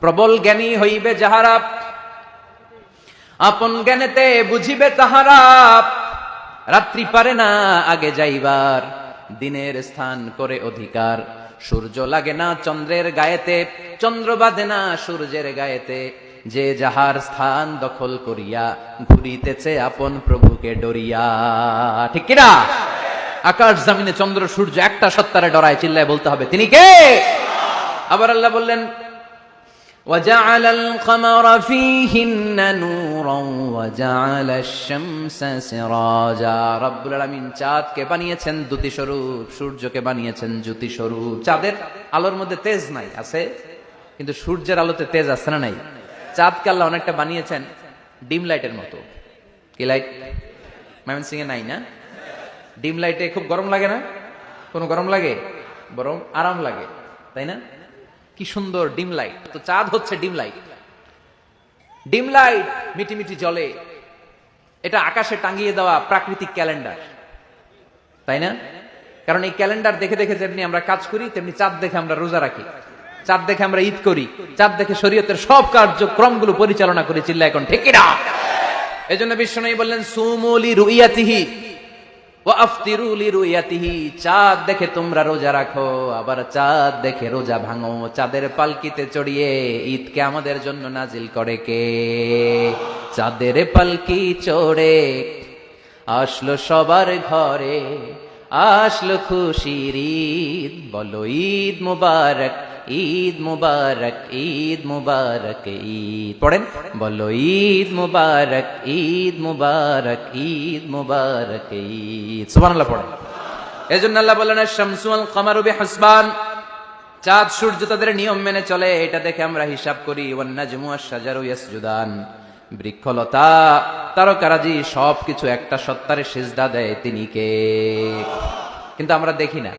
প্রবল জ্ঞানী হইবে যাহারা, আপন জ্ঞানেতে বুঝিবে তাহারা। রাত্রি পারে না আগে যাইবার, দিনের স্থান করে অধিকার। সূর্য লাগে না চন্দ্রের গায়েতে, চন্দ্র বাঁধে না সূর্যের গায়েতে। যে যাহার স্থান দখল করিয়া, ঘুরিতেছে আপন প্রভুকে ডরিয়া। ঠিক কিনা? আকাশ জমিনে চন্দ্র সূর্য একটা সত্তারে ডরায়, চিল্লায় বলতে হবে তিনি কে। আবার আল্লাহ বললেন وَجَعَلَ الْقَمَرَ فِيهِنَّ نُورًا وَجَعَلَ الشَّمْسَ سِرَاجًا। রব্বুল আলামিন চাঁদকে বানিয়েছেন দ্যুতি স্বরূপ, সূর্যকে বানিয়েছেন জ্যোতি স্বরূপ। চাঁদের আলোর মধ্যে তেজ নাই, আছে, কিন্তু সূর্যের আলোতে তেজ আছে না নাই? চাঁদকে আল্লাহ অনেকটা বানিয়েছেন ডিম লাইটের মতো। কি লাইট? ময়মনসিং এ নাই না? ডিম লাইটে খুব গরম লাগে না? কোনো গরম লাগে? বরং আরাম লাগে, তাই না? কি সুন্দর ডিম লাইট। তো চাঁদ হচ্ছে ডিম লাইট। ডিম লাইট মিটি মিটি জ্বলে, এটা আকাশে টাঙিয়ে দেওয়া প্রাকৃতিক ক্যালেন্ডার, তাই না? কারণ এই ক্যালেন্ডার দেখে দেখে যেমনি আমরা কাজ করি, তেমনি চাঁদ দেখে আমরা রোজা রাখি, চাঁদ দেখে আমরা ঈদ করি, চাঁদ দেখে শরীয়তের সব কার্যক্রমগুলো পরিচালনা করি। চিল্লা এখন ঠিক কিনা? এই জন্য বিশ্বনবী বললেন সুমু লিরুইয়াতিহি ওয়া আফতিরু লিরুইয়াতিহি। চাঁদ দেখে তোমরা রোজা রাখো, আবার চাঁদ দেখে রোজা ভাঙো। চাঁদের পালকিতে চড়িয়ে ঈদকে আমাদের জন্য নাজিল করে কে? চাঁদের পালকি চড়ে আসলো সবার ঘরে, আসলো খুশির ঈদ। বলো ঈদ মুবারক, ঈদ মুবারক, ঈদ মুবারক, ঈদ। পড়েন, বলো ঈদ মুবারক, ঈদ মুবারক, ঈদ মুবারক, ঈদ। সুবহানাল্লাহ পড়েন। এজন্য আল্লাহ বলেন আশ-শামসু ওয়াল কামারু বিহিসবান। চাঁদ সূর্য তাদের নিয়ম মেনে চলে, এটা দেখে আমরা হিসাব করি। ওয়ান নাজমু ওয়াশ-শাজারু ইয়াসজুদান। বৃক্ষলতা তারকারাজি সবকিছু একটা সত্তারে সিজদা দেয়, তিনি কে? কিন্তু আমরা দেখি না।